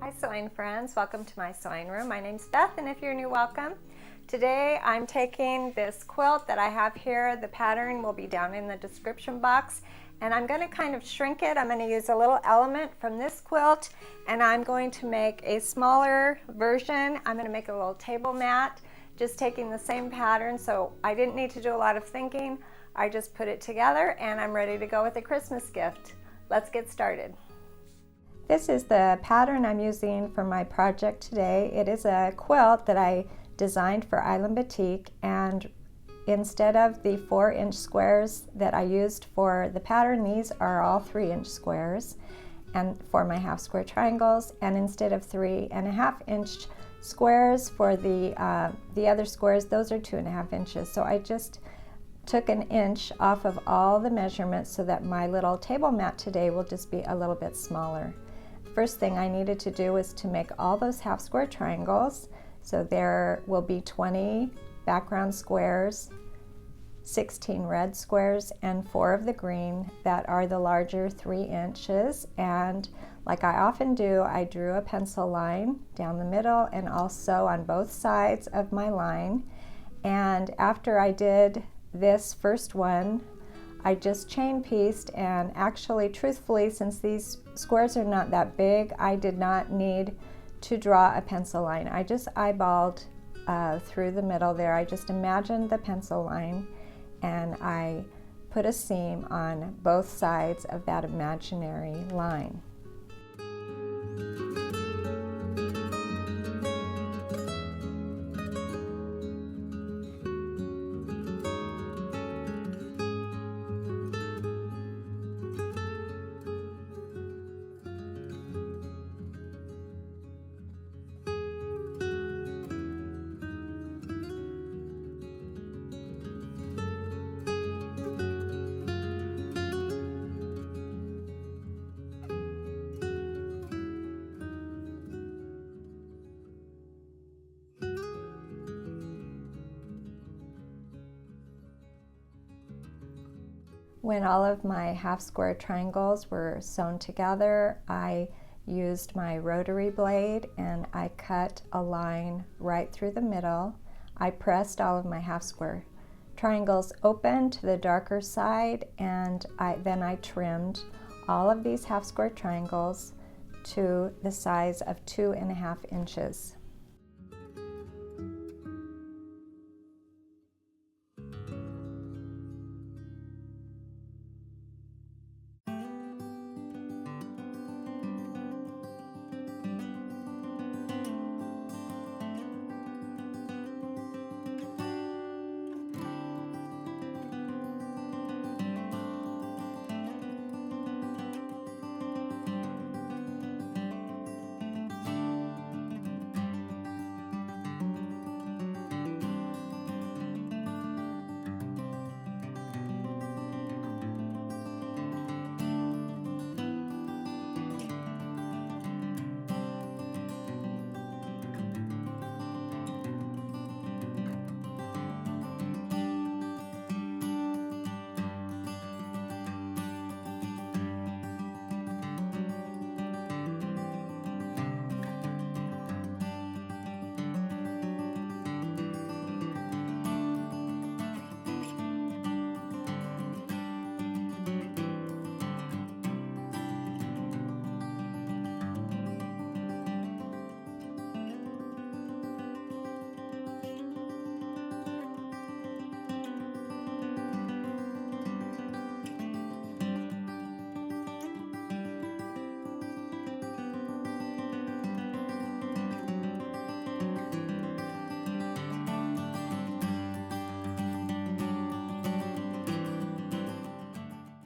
Hi sewing friends, welcome to my sewing room. My name's Beth, and if you're new, welcome. Today I'm taking this quilt that I have here. The pattern will be down in the description box, and I'm going to kind of shrink it. I'm going to use a little element from this quilt, and I'm going to make a smaller version. I'm going to make a little table mat, just taking the same pattern, so I didn't need to do a lot of thinking. I just put it together and I'm ready to go with a Christmas gift. Let's get started. This is the pattern I'm using for my project today. It is a quilt that I designed for Island Batik, and instead of the 4-inch squares that I used for the pattern, these are all 3-inch squares and for my half square triangles, and instead of 3.5-inch squares for the other squares, those are 2.5 inches. So I just took an inch off of all the measurements so that my little table mat today will just be a little bit smaller. First thing I needed to do was to make all those half square triangles. So there will be 20 background squares, 16 red squares, and 4 of the green that are the larger 3 inches. And like I often do, I drew a pencil line down the middle and also on both sides of my line. And after I did this first one, I just chain pieced, and actually, truthfully, since these squares are not that big, I did not need to draw a pencil line. I just eyeballed through the middle there. I just imagined the pencil line, and I put a seam on both sides of that imaginary line. When all of my half square triangles were sewn together, I used my rotary blade and I cut a line right through the middle. I pressed all of my half square triangles open to the darker side, and then I trimmed all of these half square triangles to the size of 2.5 inches.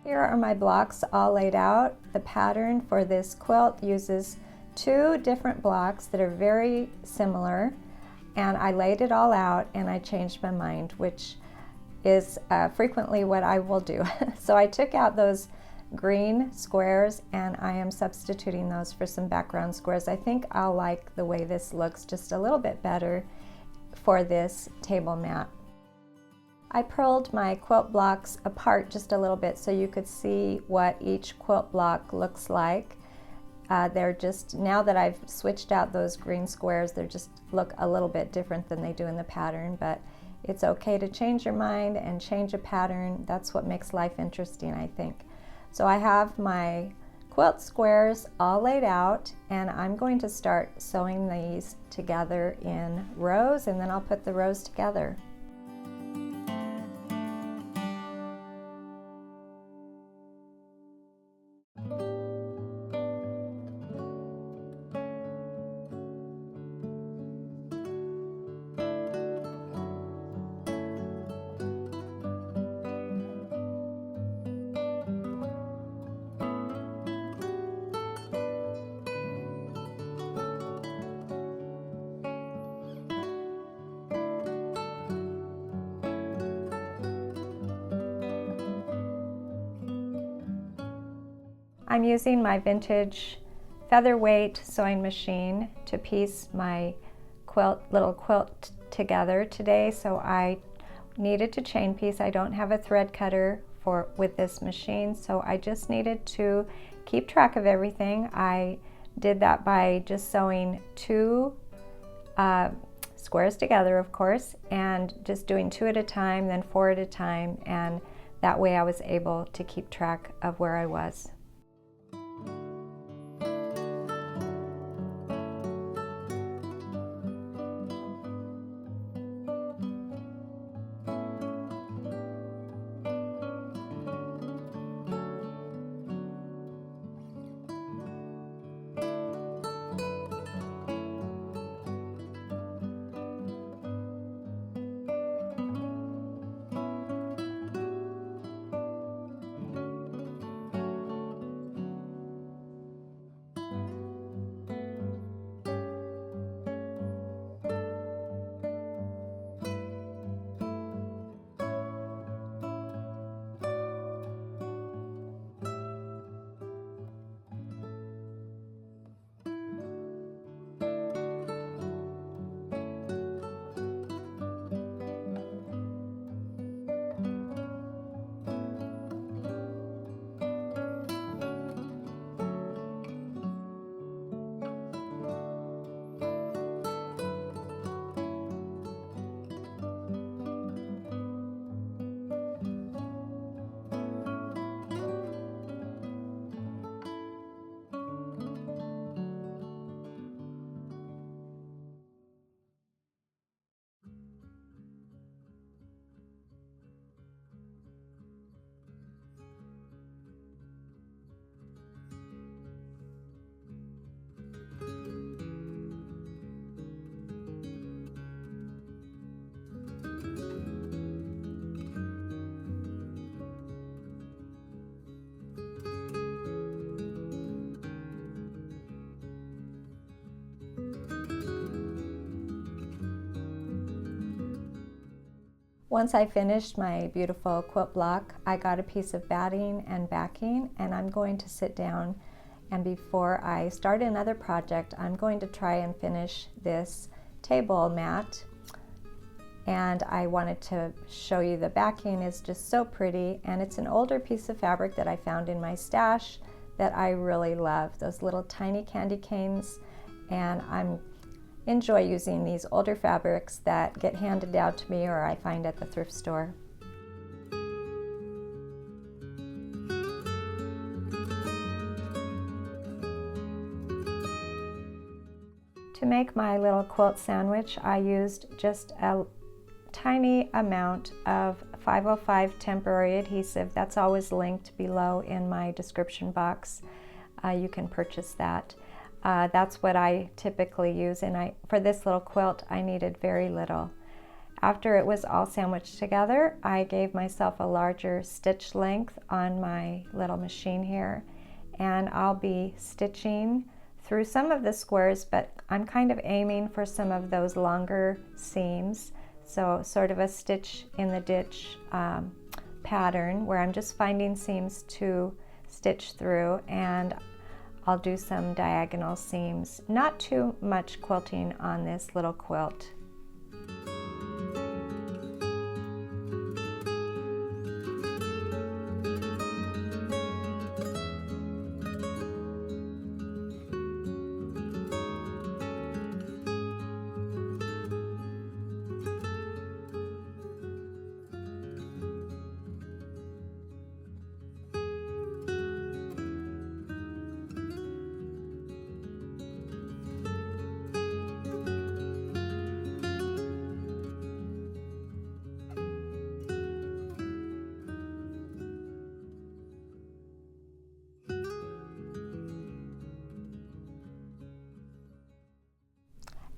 Here are my blocks all laid out. The pattern for this quilt uses 2 different blocks that are very similar, and I laid it all out and I changed my mind, which is frequently what I will do. So I took out those green squares and I am substituting those for some background squares. I think I'll like the way this looks just a little bit better for this table mat. I purled my quilt blocks apart just a little bit so you could see what each quilt block looks like. They're just, now that I've switched out those green squares, they just look a little bit different than they do in the pattern, but it's okay to change your mind and change a pattern. That's what makes life interesting, I think. So I have my quilt squares all laid out, and I'm going to start sewing these together in rows, and then I'll put the rows together. I'm using my vintage featherweight sewing machine to piece my little quilt together today, so I needed to chain piece. I don't have a thread cutter with this machine, so I just needed to keep track of everything. I did that by just sewing 2 squares together, of course, and just doing 2 at a time, then 4 at a time, and that way I was able to keep track of where I was. Once I finished my beautiful quilt block, I got a piece of batting and backing, and I'm going to sit down, and before I start another project, I'm going to try and finish this table mat. And I wanted to show you the backing is just so pretty, and it's an older piece of fabric that I found in my stash that I really love, those little tiny candy canes, and I'm enjoy using these older fabrics that get handed down to me or I find at the thrift store. To make my little quilt sandwich, I used just a tiny amount of 505 temporary adhesive. That's always linked below in my description box. You can purchase that. That's what I typically use, and for this little quilt I needed very little. After it was all sandwiched together, I gave myself a larger stitch length on my little machine here, and I'll be stitching through some of the squares, but I'm kind of aiming for some of those longer seams, so sort of a stitch in the ditch pattern where I'm just finding seams to stitch through, and I'll do some diagonal seams. Not too much quilting on this little quilt.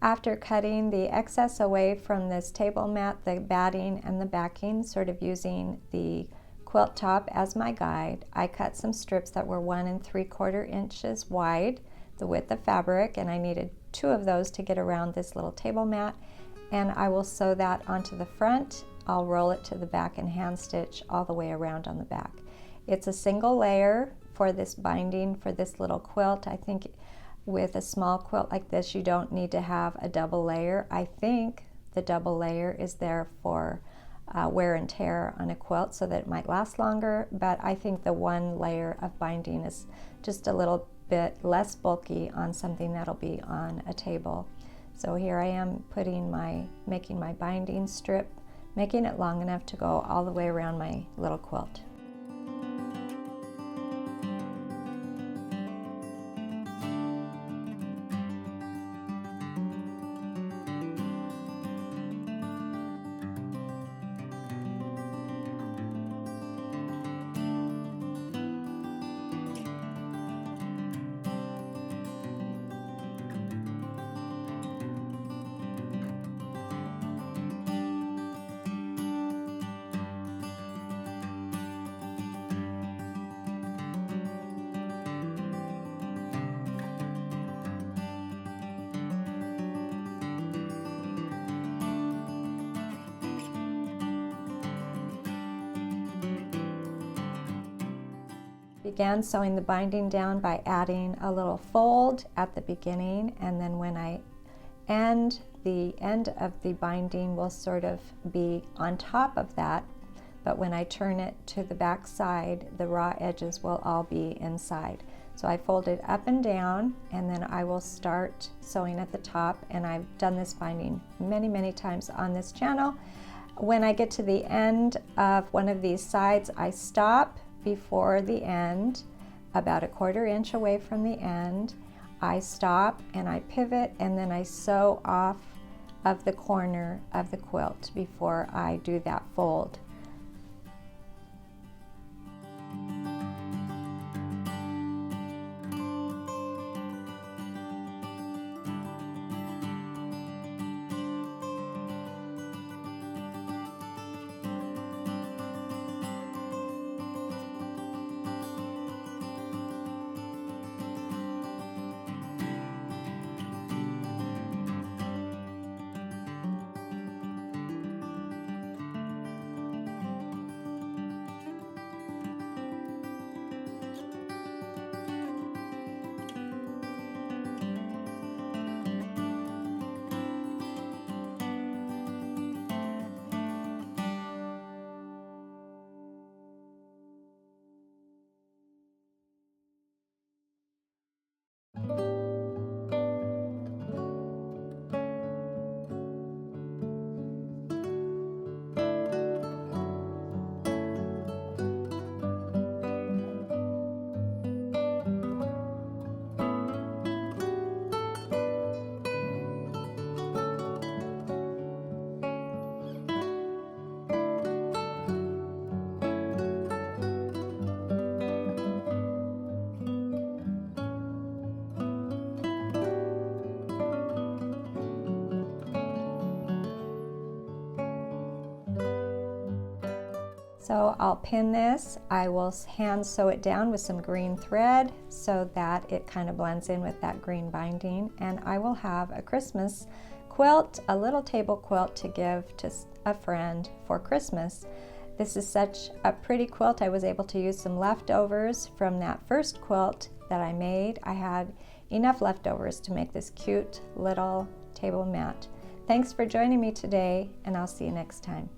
After cutting the excess away from this table mat, the batting and the backing, sort of using the quilt top as my guide, I cut some strips that were 1 3/4 inches wide, the width of fabric, and I needed 2 of those to get around this little table mat, and I will sew that onto the front. I'll roll it to the back and hand stitch all the way around on the back. It's a single layer for this binding for this little quilt. I think with a small quilt like this, you don't need to have a double layer. I think the double layer is there for wear and tear on a quilt so that it might last longer, but I think the 1 layer of binding is just a little bit less bulky on something that'll be on a table. So here I am making my binding strip, making it long enough to go all the way around my little quilt. Began sewing the binding down by adding a little fold at the beginning, and then when I end, the end of the binding will sort of be on top of that, but when I turn it to the back side, the raw edges will all be inside. So I fold it up and down, and then I will start sewing at the top, and I've done this binding many times on this channel. When I get to the end of one of these sides, I stop before the end, about 1/4 inch away from the end. I stop and I pivot, and then I sew off of the corner of the quilt before I do that fold. So I'll pin this. I will hand sew it down with some green thread so that it kind of blends in with that green binding, and I will have a Christmas quilt, a little table quilt to give to a friend for Christmas. This is such a pretty quilt. I was able to use some leftovers from that first quilt that I made. I had enough leftovers to make this cute little table mat. Thanks for joining me today, and I'll see you next time.